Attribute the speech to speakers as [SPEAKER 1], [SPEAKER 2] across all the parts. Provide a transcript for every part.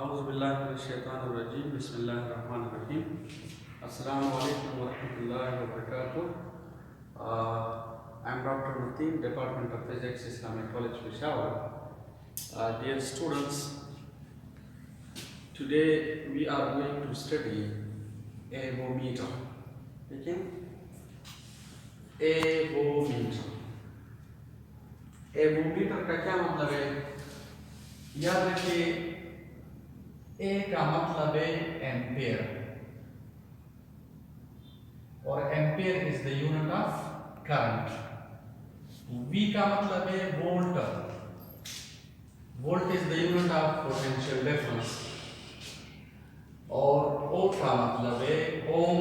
[SPEAKER 1] औज़ुबिल्लाहिमिनश्शैतानिर्रजीम बिस्मिल्लाहिर्रहमानिर्रहीम अस्सलामु अलैकुम वरहमतुल्लाहि वबरकातुह। I am Dr. Nateem, Department of Physics, Islamic College, Peshawar. Dear students, today we are going to study avometer. Okay? Avometer. Avometer का क्या मतलब है? याद रखिए, ए का मतलब है एम्पियर और ampere is the unit of current. V का मतलब है volt, volt is the unit of potential difference और ओ का मतलब है ohm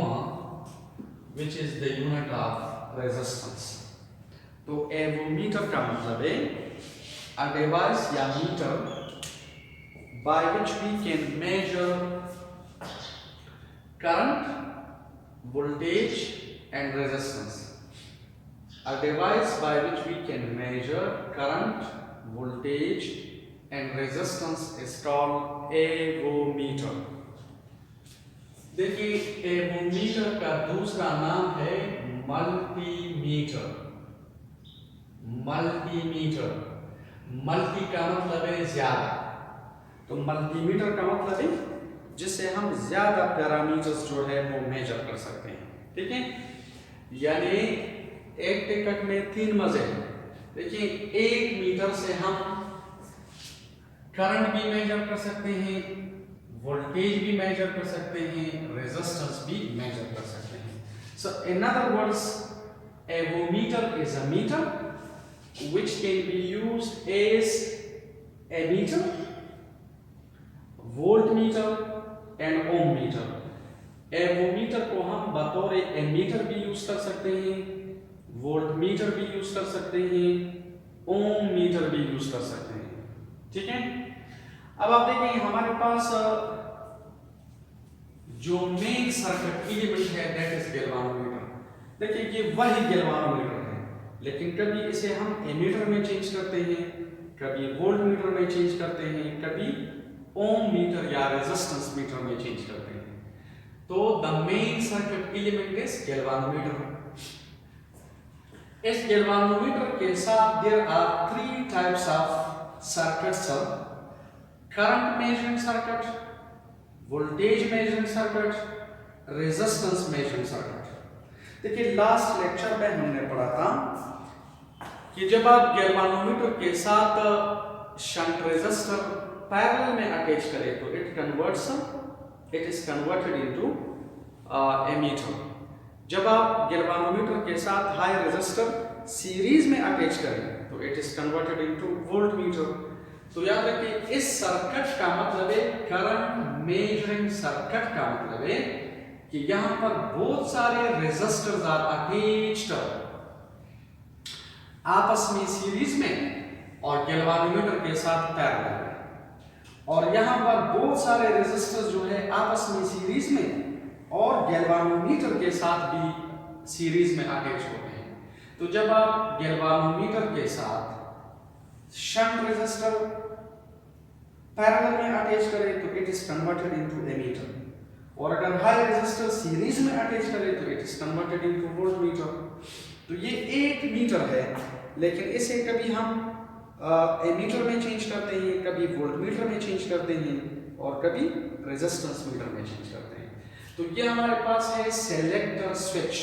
[SPEAKER 1] which is the unit of resistance. तो एवोमीटर का मतलब है a device या meter by which we can measure current, voltage and resistance. A device by which we can measure current, voltage and resistance is called avometer. देखिए, avometer का दूसरा नाम है मल्टीमीटर। मल्टीमीटर, मल्टी का मतलब है ज्यादा, तो मल्टीमीटर का मतलब है जिससे हम ज्यादा पैरामीटर्स जो है वो मेजर कर सकते हैं। ठीक है, यानी एक टिकट में 3 मजे हैं। देखिए, 1 मीटर से हम करंट भी मेजर कर सकते हैं, वोल्टेज भी मेजर कर सकते हैं, रेजिस्टेंस भी मेजर कर सकते हैं। So in other words, avometer is a meter which can be used as a meter, voltmeter and ohm meter. Avometer को हम बतौर एमीटर भी यूज कर सकते हैं, वोल्टमीटर भी यूज कर सकते हैं, ओम मीटर भी यूज कर सकते हैं। ठीक है, अब आप देखें हमारे पास जो मेन सर्किट एलिमेंट है दैट इज गैल्वानोमीटर। देखिए, ये वही गैल्वानोमीटर, लेकिन कभी इसे हम एमीटर में चेंज करते हैं, कभी वोल्ट मीटर में चेंज करते हैं, कभी ओम मीटर या रेजिस्टेंस मीटर में चेंज करते हैं। तो the main circuit element is galvanometer. इस गैल्वानोमीटर के साथ there are 3 types of circuits: current measuring circuit, voltage measuring circuit, resistance measuring circuit. देखिए, लास्ट लेक्चर में हमने पढ़ा था कि जब आप गैल्वानोमीटर के साथ शंट रेजिस्टर पैरेलल में अटैच करें तो it is converted into ammeter. जब आप गैल्वानोमीटर के साथ हाई रेजिस्टर सीरीज में अटैच करें तो it is converted into voltmeter. तो याद रखिए, इस सर्किट का मतलब है करंट मेजरिंग सर्किट का मतलब है कि यहां पर बहुत सारे रेजिस्टर्स आर अटैच्ड आपस में सीरीज में और गैल्वानोमीटर के साथ पैरेलल में, और यहां पर बहुत सारे रेजिस्टर्स जो है आपस में सीरीज में और गैल्वानोमीटर के साथ भी सीरीज में अटैच होते हैं। तो जब आप गैल्वानोमीटर के साथ शंट रेजिस्टर पैरेलल में अटैच करें तो it is converted into ammeter, और अगर हाई रेजिस्टर सीरीज में अटैच करें तो it is converted into voltmeter. तो ये एक मीटर है, लेकिन इसे कभी हम एमीटर में चेंज करते हैं, कभी वोल्टमीटर में चेंज करते हैं और कभी रेजिस्टेंस मीटर में चेंज करते हैं। तो ये हमारे पास है सेलेक्टर स्विच।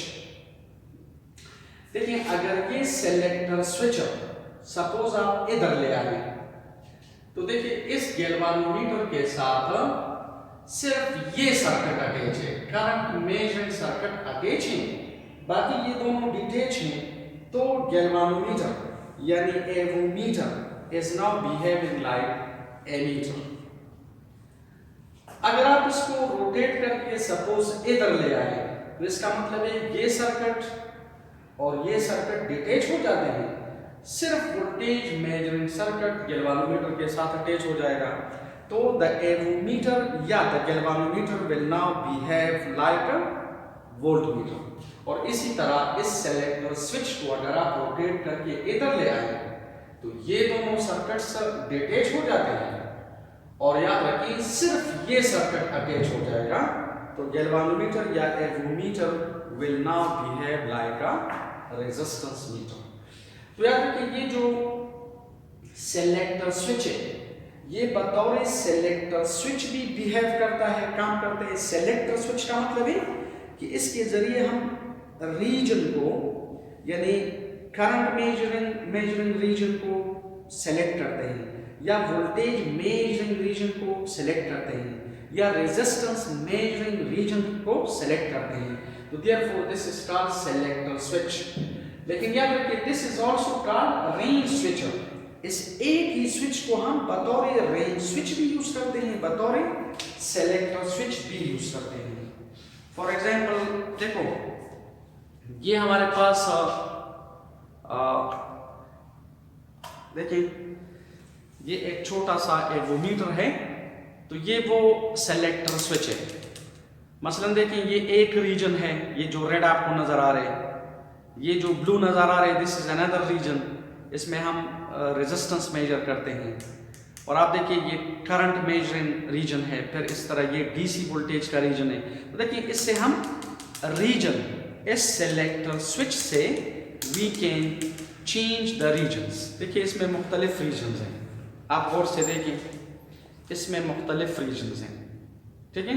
[SPEAKER 1] देखिए, अगर ये सेलेक्टर स्विच सपोज आप इधर ले आए तो देखिए, इस गैल्वानोमीटर के साथ सिर्फ ये सर्किट अटैच है, करंट मेजरिंग सर्किट अटैच है, बाकी ये दोनों डिटैच हैं। तो गैल्वानोमीटर यानी avometer is now behaving like ammeter. अगर आप इसको रोटेट करके सपोज इधर ले आए तो इसका मतलब है ये सर्किट और ये सर्किट डिटैच हो जाते हैं, सिर्फ वोल्टेज मेजरिंग सर्किट गैल्वानोमीटर के साथ अटैच हो जाएगा। तो द एवोमीटर या the galvanometer will now behave like a voltmeter. और इसी तरह इस सेलेक्टर स्विच को अगर आप रोटेट करके इधर ले आए तो ये दोनों सर्किट्स डिटैच हो जाते हैं और याद रखिए सिर्फ ये सर्किट अटैच हो जाएगा तो गैल्वानोमीटर या avometer will now behave like a resistance meter. तो याद रखिए ये जो सेलेक्टर स्विच है ये बतौर सेलेक्टर स्विच भी बिहेव करता है, काम करते हैं। सेलेक्टर स्विच का मतलब है कि इसके जरिए हम रीजन को यानी करंट मेजरिंग रीजन को सेलेक्ट करते हैं या वोल्टेज मेजरिंग रीजन को सेलेक्ट करते हैं या रेजिस्टेंस मेजरिंग रीजन को सेलेक्ट करते हैं। तो therefore this is called selector switch. लेकिन याद रखिए this is also called range switcher. इस एक ही स्विच को हम बतौर रेंज स्विच भी यूज करते हैं, बतौर सेलेक्टर स्विच भी यूज करते हैं। फॉर एग्जांपल देखो ये हमारे पास देखिए ये एक छोटा सा एवोमीटर है तो ये वो सेलेक्टर स्विच है। मसलन देखिए ये एक रीजन है, ये जो रेड आपको नजर आ रहे हैं, ये जो ब्लू नजर आ रहे हैं दिस इज अनदर रीजन, इसमें हम रेजिस्टेंस मेजर करते हैं। और आप देखिए ये करंट मेजरिंग रीजन है, फिर इस तरह ये डीसी वोल्टेज का रीजन है। तो देखिए इससे हम रीजन इस सेलेक्टर स्विच से we can change the regions. देखिए इसमें मुख्तलिफ रीजन्स हैं, आप गौर से देखिए इसमें मुख्तलिफ रीजन्स हैं, ठीक है।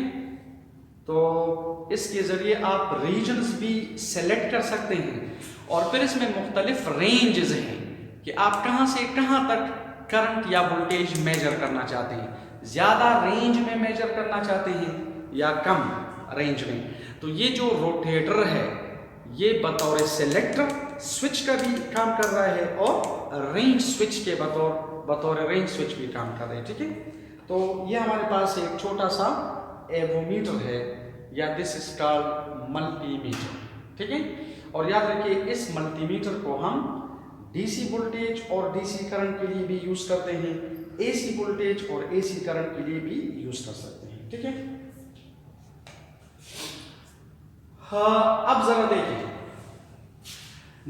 [SPEAKER 1] तो इसके ज़रिए आप रीजन्स भी सेलेक्ट कर सकते हैं और फिर इसमें मुख्तलिफ रेंजेस हैं कि आप कहाँ से कहाँ तक करंट या वोल्टेज मेजर करना चाहते हैं, ज़्यादा रेंज में मेजर करना चाहते हैं या कम रेंज में। तो ये जो रोटेटर है ये बतौर सेलेक्टर स्विच का भी काम कर रहा है और रेंज स्विच के बतौर रेंज स्विच भी काम कर रहे हैं, ठीक है। तो ये हमारे पास एक छोटा सा एवोमीटर है या दिस इज कॉल्ड मल्टीमीटर, ठीक है। और याद रखिए इस मल्टीमीटर को हम डीसी वोल्टेज और डीसी करंट के लिए भी यूज करते हैं, एसी वोल्टेज और एसी करंट के लिए भी यूज कर सकते हैं, ठीक है। हाँ अब जरा देखिए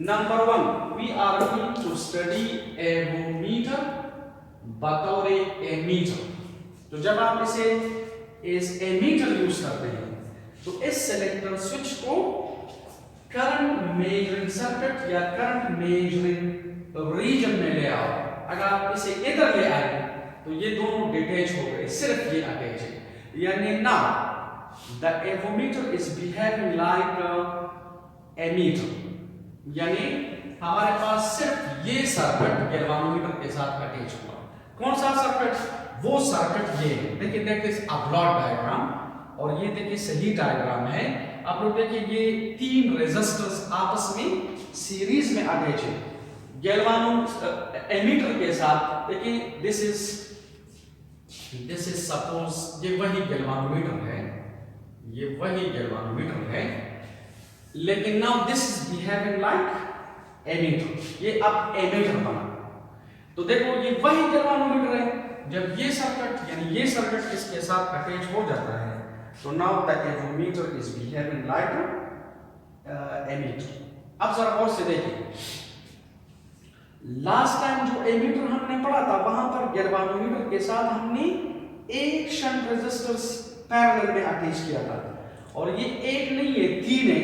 [SPEAKER 1] number 1 we are going to study avometer बतौर एमीटर। तो जब आप इसे इस एमीटर यूज करते हैं तो इस सेलेक्टर स्विच को करंट मेजरिंग सर्किट या करंट मेजरिंग रीजन में ले आओ। अगर आप इसे इधर ले आए तो ये दोनों डिटैच हो गए, सिर्फ ये अटैच है। यानी ना the avometer is behaving like ammeter, यानी हमारे पास सिर्फ ये सर्किट गैल्वानोमीटर के साथ अटैच हुआ। कौन सा सर्किट? वो सर्किट ये है, देखिए that is a block diagram और ये देखिए सही डायग्राम है। आप लोग देखिए ये तीन रेजिस्टर्स आपस में सीरीज में अटैच है एमीटर के साथ। देखिए दिस इज सपोज ये वही गैल्वानोमीटर है, ये वही गैल्वानोमीटर है, लेकिन now this is behaving like ammeter, ये अब एमीटर बना। तो देखो ये वही गैल्वानोमीटर है, जब ये सर्किट यानी ये सर्किट इसके साथ अटैच हो जाता है तो now the avometer is behaving like ammeter. अब जरा और से देखिए लास्ट टाइम जो एमीटर हमने पढ़ा था वहां पर गैल्वानोमीटर के साथ हमने एक शंट रेजिस्टर पैरेलल में अटैच किया था और ये एक नहीं है तीन है।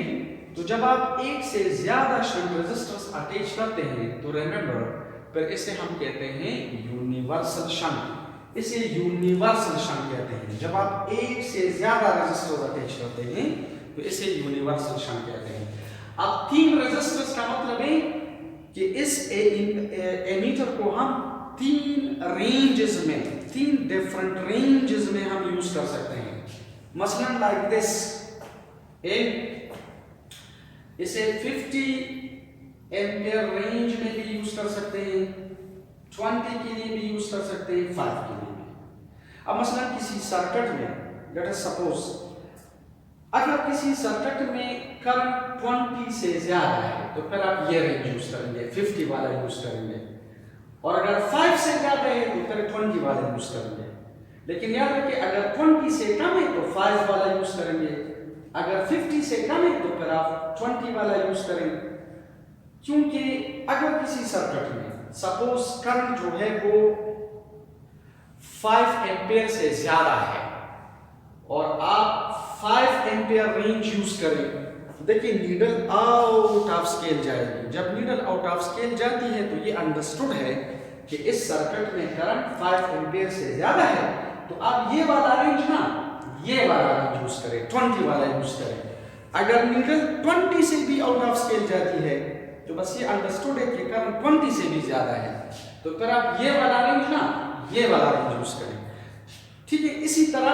[SPEAKER 1] तो जब आप एक से ज्यादा शंट रेजिस्टर्स अटैच करते हैं तो रिमेंबर फिर इसे हम कहते हैं यूनिवर्सल शंट, इसे यूनिवर्सल शंट कहते हैं। जब आप एक से ज्यादा रेजिस्टर्स अटैच करते हैं तो इसे यूनिवर्सल शंट कहते हैं। अब तीन रेजिस्टर्स का मतलब है कि इस एमीटर को हम तीन रेंजेस में, तीन डिफरेंट रेंजेस में हम यूज कर सकते हैं। मसलन लाइक दिस, इसे 50 एम्पियर रेंज में भी यूज कर सकते हैं, 20 के लिए भी यूज कर सकते हैं, 5 के लिए भी। अब मसलन किसी सर्किट में लेट अस सपोज अगर किसी सर्किट में करंट 20 से ज्यादा है तो फिर आप ये रेंज यूज करेंगे, 50 वाला यूज करेंगे, और अगर 5 से ज्यादा है तो फिर 20 वाला यूज करेंगे। लेकिन याद रखिए अगर 20 से कम है तो 5 वाला यूज करेंगे, अगर 50 से कम है तो फिर आप 20 वाला यूज करेंगे। क्योंकि अगर किसी सर्किट में सपोज करंट जो है वो 5 एम्पियर से ज्यादा है और आप 5 एम्पियर रेंज यूज करें, देखिए नीडल आउट ऑफ स्केल जाएगी। जब नीडल आउट ऑफ स्केल जाती है तो ये अंडरस्टूड है कि इस सर्किट में करंट 5 एम्पियर से ज्यादा है, तो आप ये वाला रेंज ना, ये वाला रेंज यूज करें, 20 वाला यूज करें। अगर नीडल 20 से भी आउट ऑफ स्केल जाती है तो बस ये अंडरस्टूड है कि करंट 20 से भी ज्यादा है, तो फिर आप ये वाला रेंज ना, ये वाला रेंज यूज करें। ठीक है, इसी तरह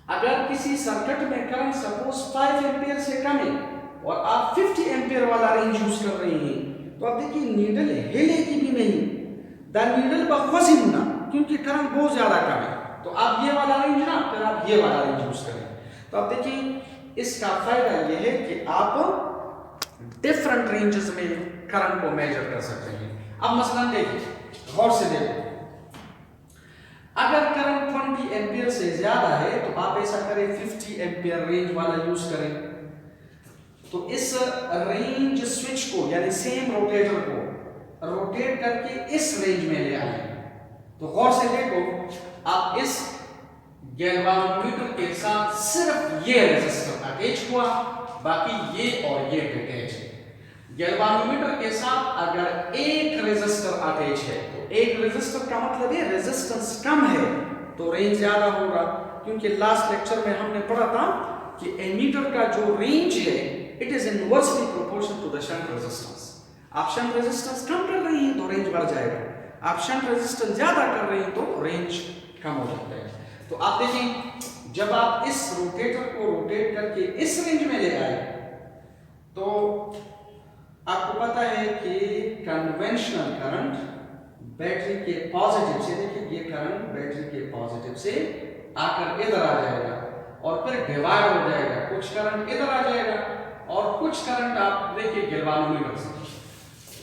[SPEAKER 1] अगर किसी सर्किट में करंट सपोज 5 एम्पियर से कम है और आप 50 एम्पियर वाला रेंज यूज कर रहे हैं, तो आप देखिए नीडल हिलेगी भी नहीं, द नीडल बखवसिम ना, क्योंकि करंट बहुत ज्यादा कम है। तो आप ये वाला रेंज ना, फिर आप ये वाला रेंज यूज करें। तो आप देखिए इसका फायदा ये है कि आप डिफरेंट रेंजेस में करंट को मेजर कर सकते हैं। अब मसलन देखिए, गौर से देखो, अगर करंट 20 एम्पियर से ज्यादा है तो आप ऐसा करें 50 एम्पियर रेंज वाला यूज करें। तो इस रेंज स्विच को यानी सेम रोटेटर को रोटेट करके इस रेंज में ले आए। तो गौर से देखो, आप इस गैल्वानोमीटर के साथ सिर्फ ये रेजिस्टर अटैच हुआ, बाकी ये और ये डिटैच है। गैल्वानोमीटर के साथ अगर एक रेजिस्टर अटैच है, तो एक रेजिस्टर का मतलब है रेजिस्टेंस कम है तो रेंज ज्यादा होगा, क्योंकि लास्ट लेक्चर में हमने पढ़ा था कि एमीटर का जो रेंज है it is inversely proportional to the shunt resistance. आप शंट रेजिस्टेंस कम कर रही हैं तो रेंज बढ़ जाएगा, आप शंट रेजिस्टेंस ज्यादा कर रही हैं तो रेंज कम हो जाता है। तो आप देखें, जब आप इस रोटेटर को रोटेट करके इस रेंज में ले आए तो आपको पता है कि कन्वेंशनल करंट बैटरी के पॉजिटिव से, देखिए ये करंट बैटरी के पॉजिटिव से आकर इधर आ जाएगा और फिर डिवाइड हो जाएगा, कुछ करंट इधर आ जाएगा और कुछ करंट आप देखिए गैल्वानोमीटर से,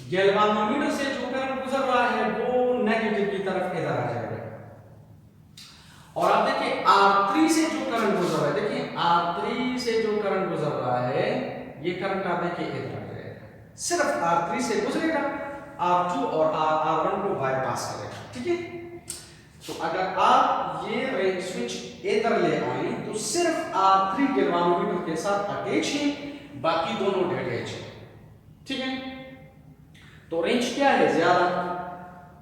[SPEAKER 1] गैल्वानोमीटर से जो करंट गुजर रहा है वो नेगेटिव की तरफ इधर आ जाएगा। और आप देखिए R3 से जो करंट गुजर रहा है, देखिए R3 से जो करंट गुजर रहा है ये करंट आप देखिए इधर आ जाएगा, सिर्फ R3 से गुजरेगा, R2 और R1 को बाईपास करेगा। ठीक है, तो अगर आप ये रेंज स्विच इधर ले आए तो सिर्फ R3 गैल्वानोमीटर के साथ अटैच है, बाकी दोनों डिटैच है। ठीक है, तो रेंज क्या है ज्यादा,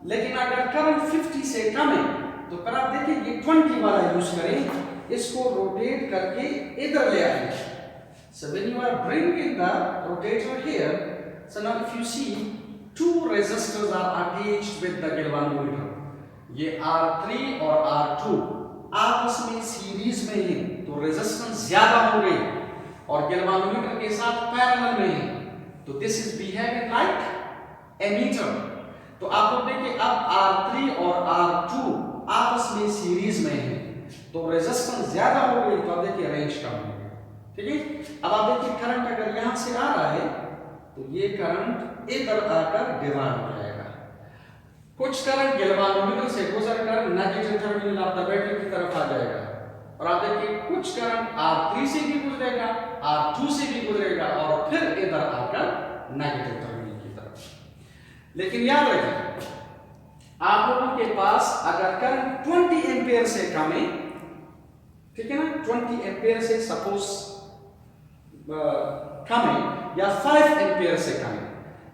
[SPEAKER 1] लेकिन अगर करंट 50 से कम है तो फिर आप देखिए ये 20 वाला यूज करें, इसको रोटेट करके इधर ले आए। So when you are bringing the rotator here, so now if you see two resistors are attached with the galvanometer, ये R3 और R2 आपस में सीरीज में है तो रेजिस्टेंस ज्यादा हो गई और गैल्वानोमीटर के साथ पैरेलल में है, तो this is behaving like ammeter. तो आप लोग देखिए अब R3 और R2 आपस में सीरीज में है तो रेजिस्टेंस ज्यादा हो गई, तो आप देखिए रेंज कम हो गई। ठीक है, अब आप देखिए करंट अगर यहां से आ रहा है तो ये करंट इधर आकर डिवाइड हो जाएगा, कुछ करंट गैल्वानोमीटर से गुजरकर negative terminal of the battery की तरफ आ जाएगा और आप देखिए कुछ करंट R3 से भी गुजरेगा, R2 से भी गुजरेगा और फिर इधर आकर नेगेटिव टर्मिनल की तरफ। लेकिन याद रखिए, आप लोगों के पास अगर करंट 20 एम्पियर से कम है, ठीक है ना, 20 एम्पियर से सपोज कम है या 5 एम्पियर से कम है,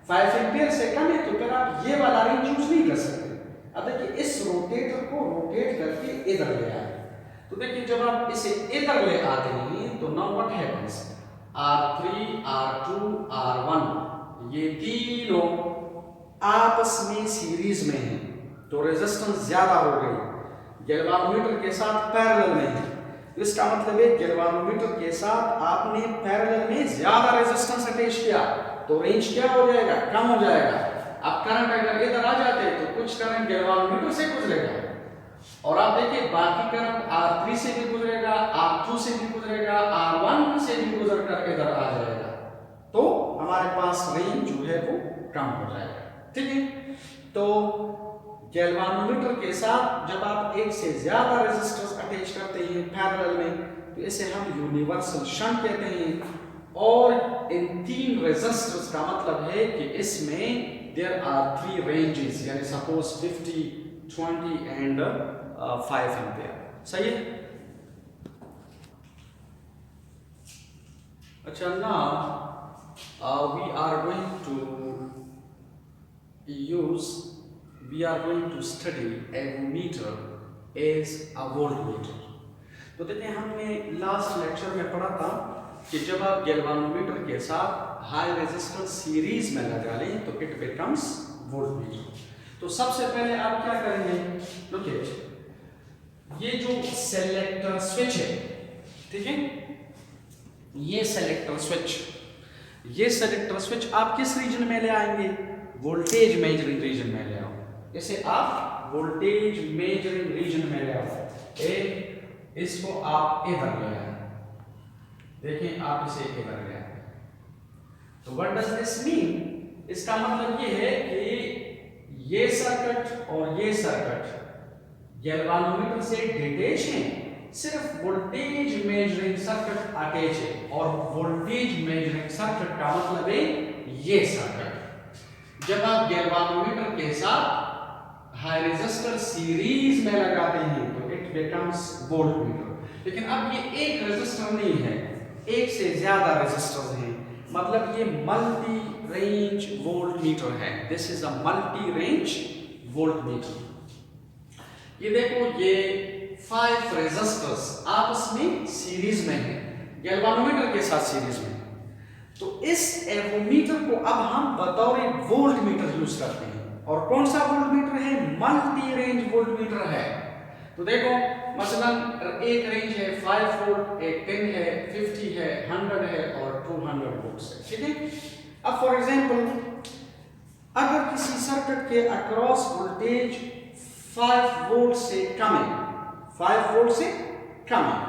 [SPEAKER 1] 5 एम्पियर से कम है तो फिर आप ये वाला रेंज यूज नहीं कर सकते। अब देखिए इस रोटेटर को रोटेट करके इधर ले आए, तो देखिए जब आप इसे इधर ले आते हैं तो now what happens, R3 R2 R1 ये तीनों आपस में सीरीज में है तो रेजिस्टेंस ज्यादा हो गई, गैल्वानोमीटर के साथ पैरेलल में है। तो इसका मतलब है गैल्वानोमीटर के साथ आपने पैरेलल में ज्यादा रेजिस्टेंस अटैच किया तो रेंज क्या हो जाएगा, कम हो जाएगा। अब करंट अगर इधर आ जाते तो कुछ करंट गैल्वानोमीटर से गुजरेगा और आप देखिए बाकी करंट R3 से भी गुजरेगा, R2 से भी गुजरेगा, R1 से भी गुजरकर इधर आ जाएगा, तो हमारे पास रेंज जो है वो कम हो जाएगा। ठीक है, तो गैल्वानोमीटर के साथ जब आप एक से ज्यादा रेजिस्टर्स अटैच करते हैं पैरेलल में तो इसे हम यूनिवर्सल शंट कहते हैं। और इन तीन रेजिस्टर्स का मतलब है कि इसमें देयर आर 3 रेंजेस, यानी सपोज 50 20 and 5 एम्पियर। सही है। अच्छा, now we are going to study ammeter as a voltmeter। तो देखिए, हमने लास्ट लेक्चर में पढ़ा था कि जब आप गैल्वानोमीटर के साथ हाई रेजिस्टेंस सीरीज में लगा लें तो इट बिकम्स वोल्टमीटर। तो सबसे पहले आप क्या करेंगे, देखिए ये जो सेलेक्टर स्विच है, ठीक है, ये सेलेक्टर स्विच आप किस रीजन में ले आएंगे, वोल्टेज मेजरिंग रीजन में ले आओ। इसे आप वोल्टेज मेजरिंग रीजन में ले आओ। इसको आप इधर ले आए, देखें आप इसे इधर ले आए। तो व्हाट डज दिस मीन, इसका मतलब ये है कि ये सर्किट और ये सर्किट गैल्वानोमीटर से डिटैच है, सिर्फ वोल्टेज मेजरिंग सर्किट अटैच है। और वोल्टेज मेजरिंग सर्किट का मतलब है ये सर्किट। जब आप गैल्वानोमीटर के साथ हाई रेजिस्टर सीरीज में लगाते हैं तो इट बिकम्स वोल्टमीटर। लेकिन अब ये एक रेजिस्टर नहीं है, एक से ज्यादा रेजिस्टर्स हैं, मतलब ये मल्टी रेंज वोल्टमीटर है। This is a multi range voltmeter. ये देखो, ये 5 रेजिस्टर्स आपस में सीरीज में है, गैल्वानोमीटर के साथ सीरीज में। तो इस एवोमीटर को अब हम बतौर वोल्टमीटर यूज करते हैं। और कौन सा वोल्टमीटर है, मल्टी रेंज वोल्टमीटर है। तो देखो, मसलन एक रेंज है 5 वोल्ट, एक 10 है, 50 है, 100 है और 200 वोल्ट है, ठीक है। अब फॉर एग्जांपल, अगर किसी सर्किट के अक्रॉस वोल्टेज 5 वोल्ट से कम है, 5 वोल्ट से कम है,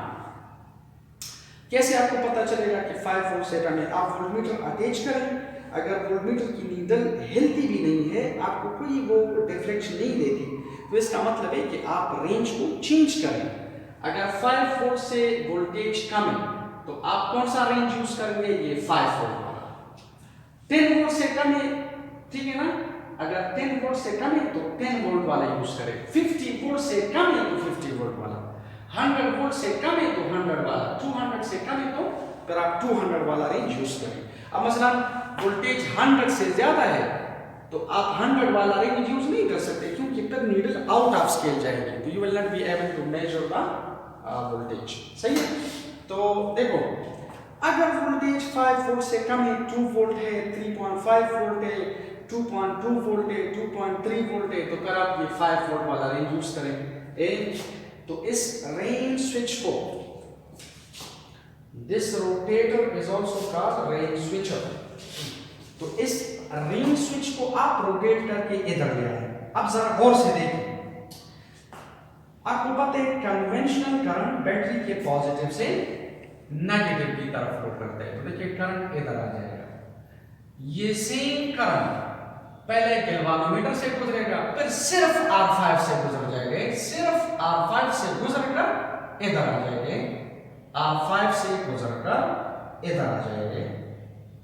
[SPEAKER 1] कैसे आपको पता चलेगा कि 5 वोल्ट से कम है? आप वोल्टमीटर अटैच करें, अगर वोल्टमीटर की नीडल हिलती भी नहीं है, आपको कोई वो डिफ्लेक्शन नहीं देती, तो इसका मतलब है कि आप रेंज को चेंज करें। अगर 5 वोल्ट से वोल्टेज कम है तो आप कौन सा रेंज यूज करेंगे, ये 5 वोल्ट वाला। 10 वोल्ट से कम है, ठीक है ना, अगर 10 वोल्ट से कम है तो 10 वोल्ट वाला यूज करें। 50 वोल्ट से कम है तो 50 वोल्ट वाला, 100 वोल्ट से कम है तो 100 वाला, 200 से कम है तो फिर आप 200 वाला रेंज यूज करें। अब मसलन वोल्टेज 100 से ज्यादा है तो आप 100 वाला रेंज यूज नहीं कर सकते, क्योंकि फिर नीडल आउट ऑफ स्केल जाएगी, तो you will not be able to measure the voltage. सही है। तो देखो, अगर वोल्टेज 5 वोल्ट से कम है, 2 वोल्ट है, 3.5 वोल्ट है, 2.2 वोल्ट है, 2.3 वोल्ट है, तो फिर आप ये 5 वोल्ट वाला रेंज यूज करें। तो इस रेंज स्विच को, this rotator is also called range switcher. तो इस रेंज स्विच को आप रोटेट करके इधर ले आए। अब जरा गौर से देखिए, आपको पता है कन्वेंशनल करंट बैटरी के पॉजिटिव से नेगेटिव की तरफ फ्लो करता है। तो देखिए, करंट इधर आ जाएगा, ये सेम करंट पहले गैल्वानोमीटर से गुजरेगा, फिर सिर्फ R5 से गुजर जाएगा, सिर्फ R5 से गुजरकर इधर आ जाएगा, R5 से गुजरकर इधर आ जाएगा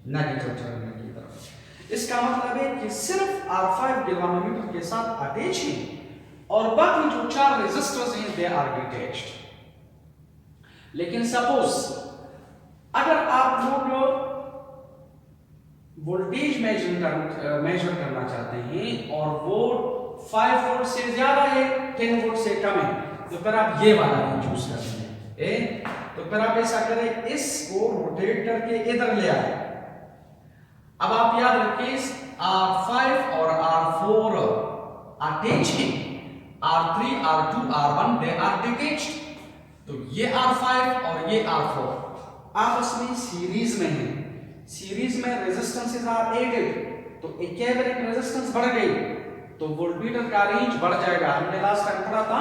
[SPEAKER 1] नेगेटिव टर्मिनल की तरफ। इसका मतलब है कि सिर्फ R5 गैल्वानोमीटर के साथ अटैच है और बाकी जो 4 रेजिस्टर्स हैं दे आर डिटैच्ड। लेकिन सपोज अगर आप लोग वोल्टेज मेजर करना चाहते हैं और वो 5 वोल्ट से ज्यादा है, 10 वोल्ट से कम है, तो फिर आप ये वाला चूज करेंगे। तो फिर आप ऐसा करें, इसको रोटेट करके इधर ले आए। अब आप याद रखिए, R5 और R4 अटैच हैं, R3, R2, R1 they are detached. तो ये R5 और ये R4 आपस में सीरीज में हैं। सीरीज में रेजिस्टेंसेस आर एडेड, तो इक्विवेलेंट रेजिस्टेंस बढ़ गई तो वोल्टमीटर का रेंज बढ़ जाएगा। हमने लास्ट टाइम पढ़ा था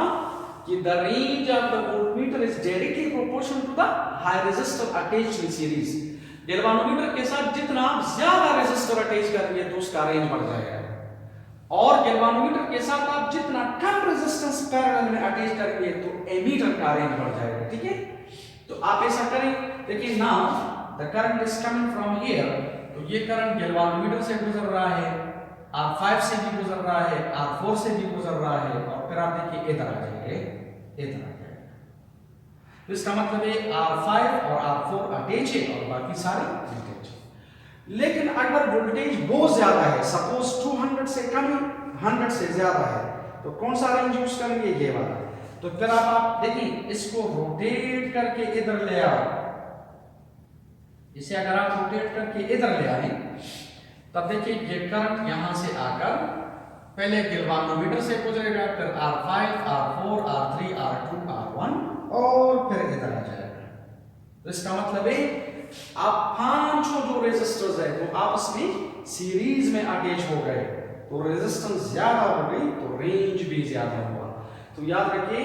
[SPEAKER 1] कि the range of the voltmeter is directly proportional to the high resistor attached in series. Galvanometer के साथ जितना आप ज्यादा रेजिस्टर अटैच करेंगे तो उसका रेंज बढ़ जाएगा, और गैल्वानोमीटर के साथ आप जितना कम रेजिस्टेंस पैरेलल में अटैच करेंगे तो एमीटर का रेंज बढ़ जाएगा। ठीक है, तो आप ऐसा करें। देखिए, now the current is coming from here, तो ये करंट गैल्वानोमीटर से गुजर रहा है, R5 से भी गुजर रहा है, R4 से भी गुजर रहा है, और फिर आप देखिए इधर आ जाएंगे, इधर आ जाएगा। तो इसका मतलब है R5 और R4 अटैच है और बाकी सारे डिटैच है। लेकिन अगर वोल्टेज बहुत ज्यादा है, सपोज 200 से कम है, 100 से ज्यादा है, तो कौन सा रेंज यूज करेंगे? ये वाला। तो फिर आप देखिए इसको रोटेट करके इधर ले आओ, इसे अगर आप रोटेट करके इधर ले आए, तब देखिए ये करंट यहां से आकर पहले गैल्वानोमीटर से गुजरेगा, फिर R5, R4, R3, R2, R1 और फिर इधर आ जाएगा। तो इसका मतलब है आप पांचों जो रेजिस्टर्स है वो आपस में सीरीज में अटैच हो गए, तो रेजिस्टेंस ज्यादा हो गई तो रेंज भी ज्यादा हुआ। तो याद रखिए,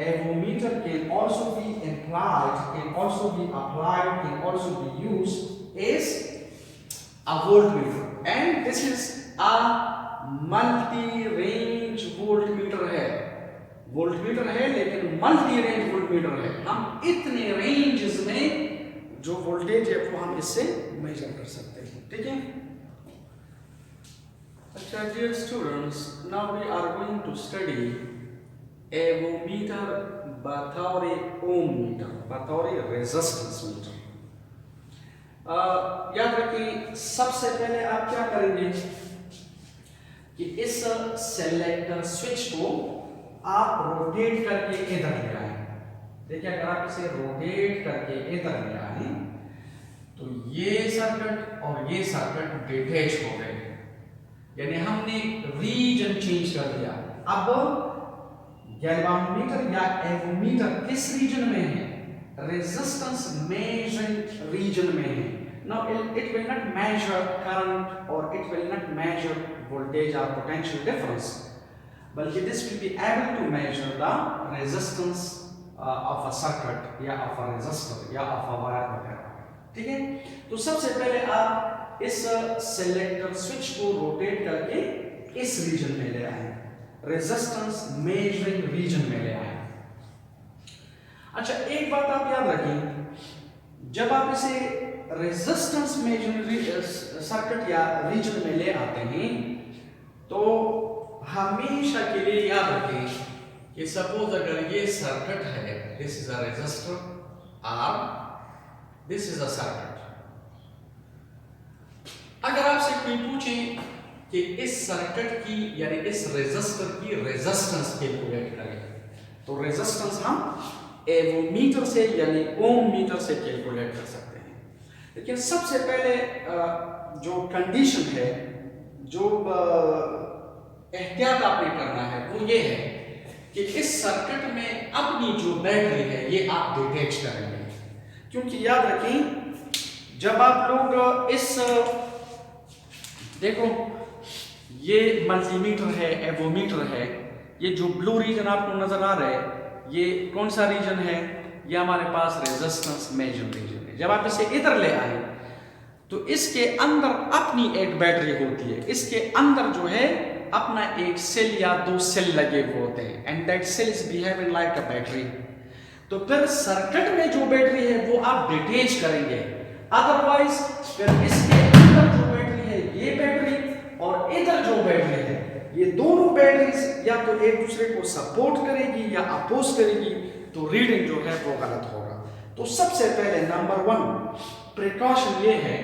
[SPEAKER 1] avometer can also be applied, can also be applied, can also be used as a voltmeter, and this is a multi-range voltmeter है। वोल्टमीटर है लेकिन मल्टी रेंज वोल्टमीटर है। हम इतने रेंजेस में जो वोल्टेज है वो हम इससे मेजर कर सकते हैं, ठीक है। अच्छा dear students, now we are going to study avometer बतौर ओम मीटर, बतौर रेजिस्टेंस मीटर। याद रखिए, सबसे पहले आप क्या करेंगे कि इस सेलेक्टर स्विच को आप रोटेट करके इधर ले आए। देखिए अगर आप इसे रोटेट करके इधर ले आए तो ये सर्किट और ये सर्किट डिटैच हो गए, यानी हमने रीजन चेंज कर दिया। अब गैल्वानोमीटर या एवोमीटर किस रीजन में है? रेजिस्टेंस मेजरिंग रीजन में है। Now it will not measure current or it will not measure voltage or potential difference, but this will be able to measure the resistance of a circuit या of a resistor या of a wire वगैरह, ठीक है। तो सबसे पहले आप इस सेलेक्टर स्विच को रोटेट करके इस रीजन में ले आए, रेजिस्टेंस मेजरिंग रीजन में ले आए। अच्छा एक बात आप याद रखें, जब आप इसे रेजिस्टेंस मेजरिंग सर्किट या रीजन में ले आते हैं तो हमेशा के लिए याद रखें कि सपोज अगर ये सर्किट है, दिस इज अ रेजिस्टर और दिस इज अ सर्किट। अगर आपसे कोई पूछे कि इस सर्किट की यानी इस रेजिस्टर की रेजिस्टेंस कैलकुलेट करें, तो रेजिस्टेंस हम एवोमीटर से यानी ओम मीटर से कैलकुलेट कर सकते हैं। लेकिन सबसे पहले जो कंडीशन है, जो एहतियात आपने करना है वो ये है कि इस सर्किट में अपनी जो बैटरी है ये आप डिटैच करेंगे, क्योंकि याद रखें जब आप लोग इस देखो ये मल्टीमीटर है, एवोमीटर है, ये जो ब्लू रीजन आपको नजर आ रहा है ये कौन सा रीजन है? ये हमारे पास रेजिस्टेंस मेजर रीजन है। जब आप इसे इधर ले आए तो इसके अंदर अपनी एक बैटरी होती है, इसके अंदर जो है अपना एक सेल या दो सेल लगे हुए होते हैं, and that cell is behaving like a battery. तो फिर सर्किट में जो बैटरी है वो आप डिटैच करेंगे, अदरवाइज फिर इसके अंदर जो बैटरी है ये बैटरी और इधर जो बैटरी है ये दोनों बैटरीज या तो एक दूसरे को सपोर्ट करेगी या अपोज करेगी, तो रीडिंग जो है वो गलत होगा। तो सबसे पहले नंबर 1 प्रिकॉशन ये है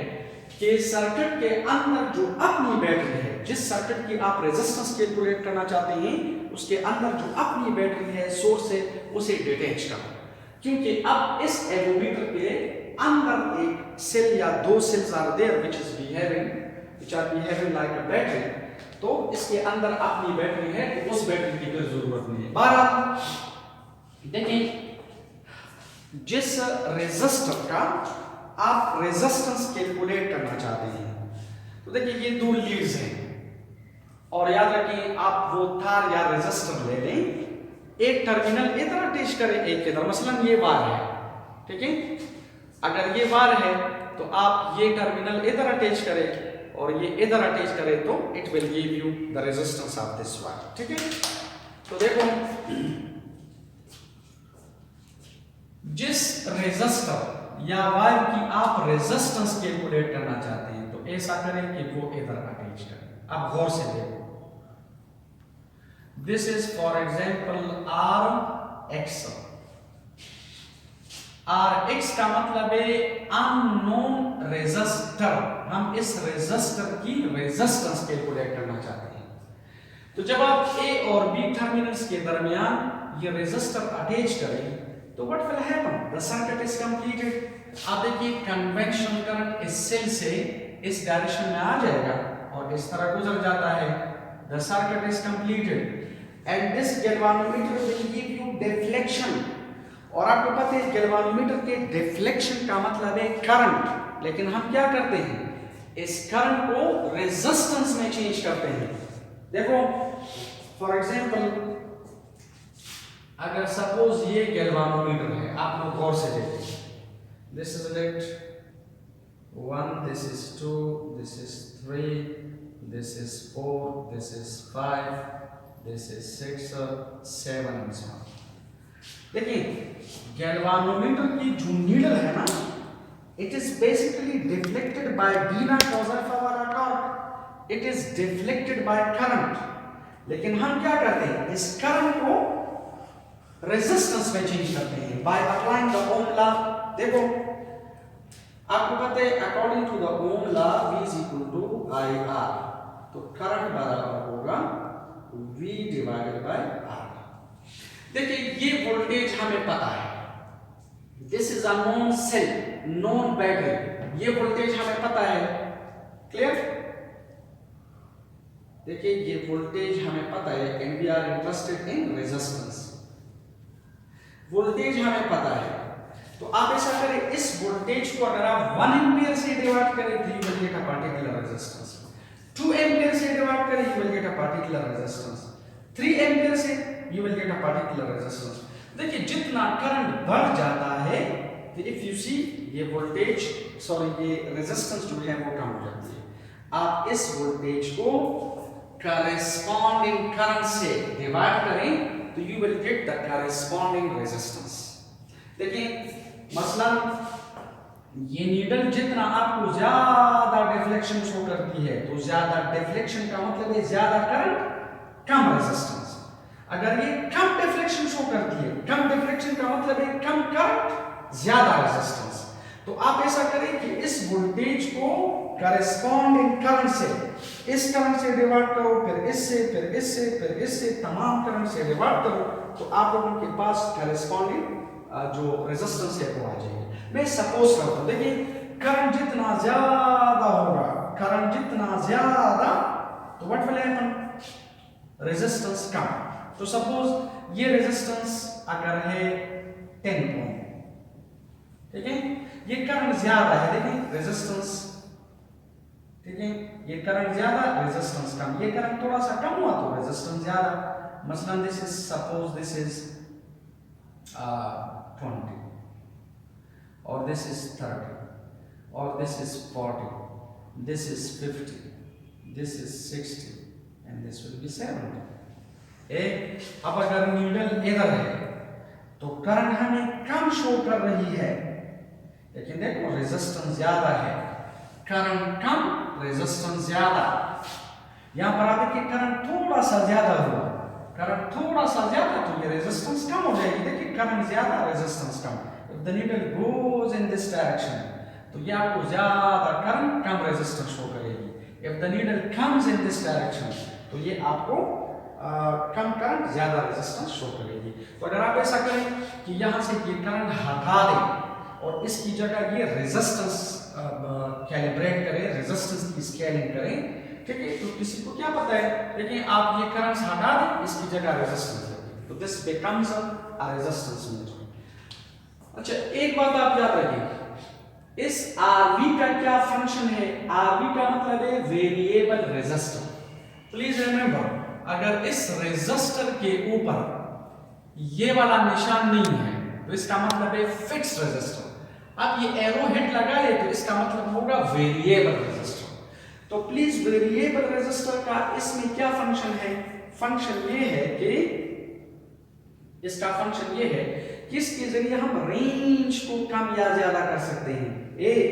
[SPEAKER 1] कि सर्किट के अंदर जो अपनी बैटरी है, जिस सर्किट की आप रेजिस्टेंस कैलकुलेट करना चाहते हैं उसके अंदर जो अपनी बैटरी है सोर्स है उसे डिटैच करो, क्योंकि अब इस एवोमीटर के अंदर एक सेल या दो cells are there which are behaving like a battery, तो इसके अंदर अपनी बैटरी है तो उस बैटरी की कोई जरूरत नहीं है। बारह देखिए, जिस रेजिस्टर का आप रेजिस्टेंस कैलकुलेट करना चाहते हैं, तो देखिए ये दो लीड्स हैं और याद रखिए आप वो तार या रेजिस्टर ले लें, एक टर्मिनल इधर अटैच करें एक इधर, मसलन ये वायर है, ठीक है। अगर ये वायर है तो आप ये टर्मिनल इधर अटैच करें और ये इधर अटैच करें तो it will give you the resistance of this wire, ठीक है। तो देखो जिस रेजिस्टर या वायर की आप रेजिस्टेंस कैलकुलेट करना चाहते हैं तो ऐसा करें कि वो इधर अटैच करें, अब गौर से देखो, this is for example R X. R X का मतलब है अननोन रेजिस्टर। हम इस रेजिस्टर की रेजिस्टेंस कैलकुलेट करना चाहते हैं। तो जब आप ए और बी टर्मिनल्स के दरमियान ये रेजिस्टर अटैच करें तो what will happen, the circuit is completed. आप देखिए कन्वेंशनल करंट इस सेल से इस डायरेक्शन में आ जाएगा और इस तरह गुजर जाता है। The circuit is completed and this galvanometer will give you deflection. और आपको पता है गैल्वानोमीटर के डिफ्लेक्शन का मतलब है करंट, लेकिन हम क्या करते हैं, इस करंट को रेजिस्टेंस में चेंज करते हैं। देखो फॉर एग्जांपल अगर सपोज ये गैल्वानोमीटर है, आप लोग गौर से देखिए, this is let 1, this is 2, this is 3, this is 4, this is 5, this is 6, 7 and so on. देखिए गैल्वानोमीटर की जो नीडल है ना, it is basically deflected by D not cos alpha वाला torque, it is deflected by current. लेकिन हम क्या करते हैं, इस करंट को रेजिस्टेंस में चेंज करते हैं by applying the Ohm law. देखो आपको पता है according to the Ohm law V is equal to IR, तो करंट बराबर होगा V डिवाइडेड बाय R। देखिए ये वोल्टेज हमें पता है, this is a known cell, known battery, ये वोल्टेज हमें पता है, क्लियर। देखिए ये वोल्टेज हमें पता है and we are interested in resistance. Voltage हमें पता है, तो आप ऐसा करें, इस वोल्टेज को अगर आप 1 एम्पीयर से डिवाइड करें तो you will get a particular resistance, 2 ampere से डिवाइड करें you will get a particular resistance, 3 ampere से you will get a particular resistance. देखिए जितना करंट बढ़ जाता है, तो इफ यू सी ये वोल्टेज सॉरी ये रेजिस्टेंस जो है वो कम हो जाती है। आप इस वोल्टेज को करेस्पॉन्डिंग करंट से डिवाइड करें तो you will get the corresponding resistance. देखिए मसलन ये नीडल जितना आपको ज्यादा डिफ्लेक्शन शो करती है, तो ज्यादा डिफ्लेक्शन का मतलब है ज्यादा करंट कम रेजिस्टेंस। अगर ये कम डिफ्लेक्शन शो करती है, कम डिफ्लेक्शन का मतलब है कम करंट ज्यादा रेजिस्टेंस। तो आप ऐसा करें कि इस वोल्टेज को करेस्पॉन्डिंग करंट से, इस करंट से डिवाइड करो, फिर इससे, फिर इससे, फिर इससे, तमाम करंट से डिवाइड करो, तो आप लोगों के पास करेस्पॉन्डिंग जो रेजिस्टेंस है वो आ जाएगी। मैं सपोज करता हूं, देखिए करंट जितना ज्यादा होगा, करंट जितना ज्यादा, तो व्हाट विल हैपन, रेजिस्टेंस कम। तो सपोज ये रेजिस्टेंस अगर है 10 ओम, ठीक है, ये करंट ज्यादा है, देखिए रेजिस्टेंस, ठीक है, ये करंट ज्यादा रेजिस्टेंस कम, ये करंट थोड़ा सा कम हुआ तो रेजिस्टेंस ज्यादा। मसलन this is suppose this is 20 और दिस इज 30 और this is 40, this is 50, this is 60 and this will be 70। अब अगर नीडल इधर है तो करंट हमें कम शो कर रही है, लेकिन देखो रेजिस्टेंस ज्यादा है, करंट कम रेजिस्टेंस ज्यादा। यहां पर आप देखिए करंट थोड़ा सा ज्यादा हुआ, करंट थोड़ा सा ज्यादा तो ये रेजिस्टेंस कम हो जाएगी। देखिए करंट ज्यादा resistance come. If the needle goes in this direction तो ये आपको ज्यादा करंट कम रेजिस्टेंस शो करेगी। If the needle comes in this direction तो ये आपको कम करंट ज्यादा रेजिस्टेंस शो करेगी। तो अगर आप ऐसा करें कि यहां से ये करंट हटा दें और इसकी जगह ये रेजिस्टेंस कैलिब्रेट करें, रेजिस्टेंस की स्केलिंग करें, ठीक है, तो किसी को क्या पता है, देखिए आप ये करंट हटा दें, इसकी जगह रेजिस्टेंस लगे, तो this becomes a resistance meter. अच्छा एक बात आप याद रखिए, इस आरवी का क्या फंक्शन है, आरवी का मतलब है वेरिएबल रेजिस्टर। प्लीज रिमेंबर, अगर इस रेजिस्टर के ऊपर ये वाला निशान नहीं है तो इसका मतलब है फिक्स रेजिस्टर। अब ये एरो हिट लगा ले तो इसका मतलब होगा वेरिएबल रेजिस्टर। तो प्लीज वेरिएबल रेजिस्टर का इसमें क्या फंक्शन है, फंक्शन ये है कि इसका फंक्शन ये है कि इसके जरिए हम रेंज को कम या ज्यादा कर सकते हैं।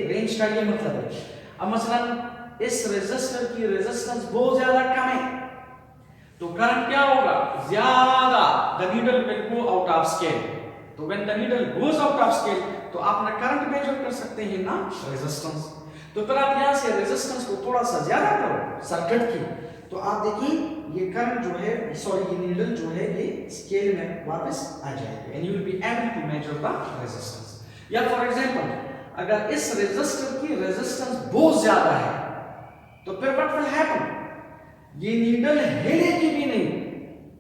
[SPEAKER 1] रेंज का ये मतलब है, अब मसलन इस रेजिस्टर की रेजिस्टेंस बहुत ज्यादा कम है तो करंट क्या होगा ज्यादा, the needle will go out of scale. So when the needle goes out of scale तो आप ना करंट मेजर कर सकते हैं ना रेजिस्टेंस। तो फिर आप यहां से रेजिस्टेंस को थोड़ा सा ज्यादा करो सर्किट की तो आप देखिए ये करंट जो है सॉरी ये नीडल जो है ये स्केल में वापस आ जाएगी and you will be able to measure the resistance. या फॉर एग्जांपल अगर इस रेजिस्टर की रेजिस्टेंस बहुत ज्यादा है तो फिर व्हाट विल हैपन, ये नीडल हिलेगी भी नहीं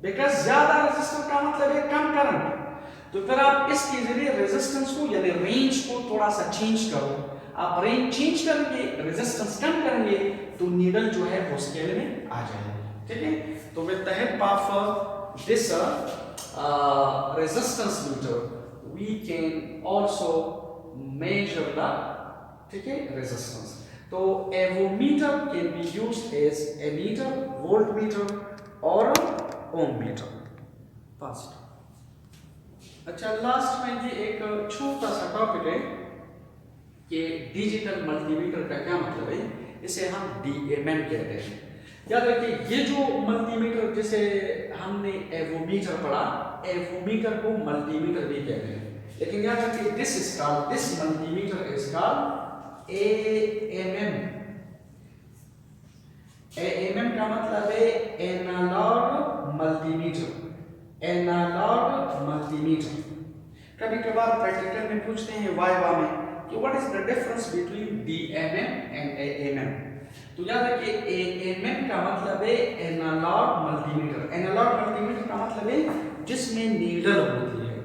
[SPEAKER 1] बिकॉज़ ज्यादा रेजिस्टर का मतलब है कम करंट। तो फिर आप इसके जरिए रेजिस्टेंस को यानी रेंज को थोड़ा सा चेंज करो, आप रेंज चेंज करेंगे रेजिस्टेंस कम करेंगे तो नीडल जो है वो स्केल में आ जाएगी। ठीक है, तो with the help of this resistance meter we can also measure the ठीक है रेजिस्टेंस। तो avometer can be used as ammeter, voltmeter और ओम मीटर। फास्ट अच्छा लास्ट में ये एक छोटा सा टॉपिक है कि डिजिटल मल्टीमीटर का क्या मतलब है, इसे हम DMM कहते हैं। याद रखिए ये जो मल्टीमीटर जैसे हमने एवोमीटर पढ़ा, एवोमीटर को मल्टीमीटर भी कहते हैं, लेकिन याद रखिए this multimeter is called AMM। AMM का मतलब है एनालॉग मल्टीमीटर, एनालॉग मल्टीमीटर। कभी कभार प्रैक्टिकल में पूछते हैं वाइवा में कि what is the difference between DMM and AMM। तो याद रखिए AMM का मतलब है एनालॉग मल्टीमीटर। एनालॉग मल्टीमीटर का मतलब है जिसमें नीडल होती है,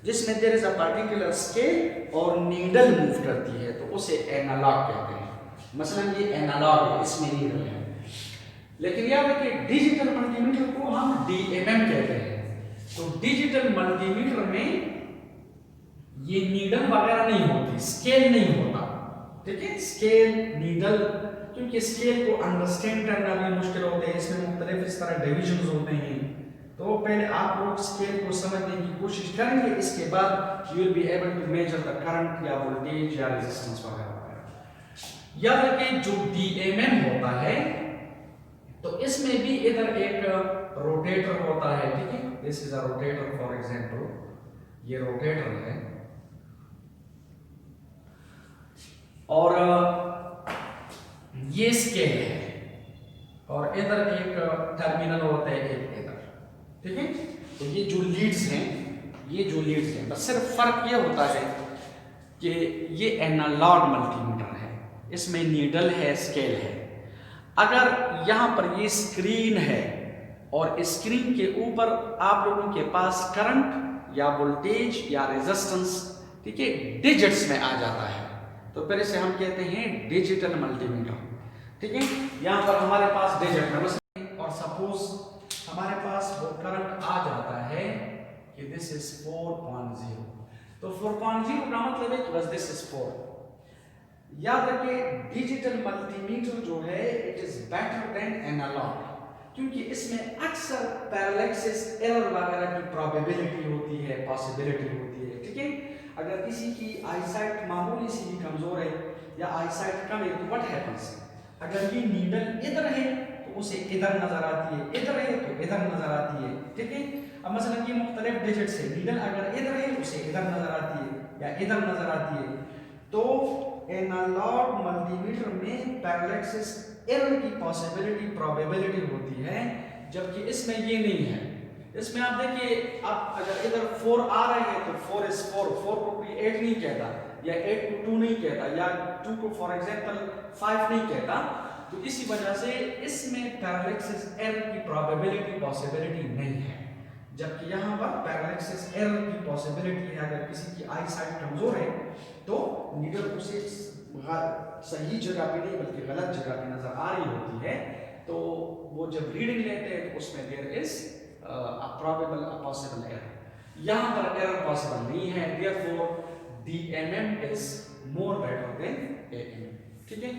[SPEAKER 1] जिसमें there is a particular scale और नीडल मूव करती है तो उसे एनालॉग कहते हैं। मसलन ये एनालॉग है, इसमें नीडल है। लेकिन याद रखिए डिजिटल मल्टीमीटर को हम DMM कहते हैं। तो डिजिटल मल्टीमीटर में ये नीडल वगैरह नहीं होती, स्केल नहीं होता। ठीक है, स्केल नीडल, क्योंकि स्केल को अंडरस्टैंड करना भी मुश्किल होता है, इसमें मुख्तलिफ इस तरह डिविजन्स होते हैं। तो पहले आप लोग स्केल को समझने की कोशिश करेंगे, इसके बाद you will be able to measure the current या वोल्टेज या रेजिस्टेंस वगैरह। याद रखिए जो DMM होता है तो इसमें भी इधर एक रोटेटर होता है। ठीक है, this is a rotator for example, ये रोटेटर है और ये स्केल है और इधर एक टर्मिनल होता है एक इधर। ठीक है, तो ये जो लीड्स हैं, ये जो लीड्स हैं, बस सिर्फ फर्क ये होता है कि ये एनालॉग मल्टीमीटर है, इसमें नीडल है, स्केल है। अगर यहाँ पर ये स्क्रीन है और स्क्रीन के ऊपर आप लोगों के पास करंट या वोल्टेज या रेजिस्टेंस ठीक है डिजिट्स में आ जाता है तो फिर इसे हम कहते हैं डिजिटल मल्टीमीटर। ठीक है, यहाँ पर हमारे पास डिजिट है और सपोज हमारे पास वो करंट आ जाता है कि दिस इज 4.0, तो 4.0 का मतलब है कि बस दिस इज 4। याद रखिए डिजिटल मल्टीमीटर जो है it is better than analog, क्योंकि इसमें अक्सर पैरेलैक्सिस एरर वगैरह की प्रोबेबिलिटी होती है, पॉसिबिलिटी होती है। ठीक है, अगर किसी की आईसाइट मामूली सी भी कमजोर है या आईसाइट कम है तो व्हाट हैपेंस, अगर ये नीडल इधर है तो उसे इधर नजर आती है, इधर है तो इधर नजर आती है। ठीक है, अब मसलन ये मुख्तलिफ डिजिट्स है, नीडल अगर इधर है उसे इधर नजर आती है या इधर नजर आती है। तो एनालॉग मल्टीमीटर में पैरेलैक्सिस एरर की पॉसिबिलिटी प्रोबेबिलिटी होती है, जबकि इसमें ये नहीं है। इसमें आप देखिए, आप अगर इधर 4 आ रहे हैं तो 4 is 4 को कोई 8 नहीं कहता या 8 को 2 नहीं कहता या 2 को फॉर एग्जांपल 5 नहीं कहता। तो इसी वजह से इसमें पैरेलैक्सिस एरर की प्रोबेबिलिटी पॉसिबिलिटी नहीं है, जबकि यहाँ पर पैरेलैक्सिस एरर की पॉसिबिलिटी है। अगर किसी की आई साइट कमजोर है तो नीडल उसे सही जगह पे नहीं बल्कि गलत जगह पे नजर आ रही होती है, तो वो जब रीडिंग लेते हैं तो उसमें there is a probable a possible error. यहाँ पर एरर पॉसिबल नहीं है, therefore DMM is more better than AMM। ठीक है,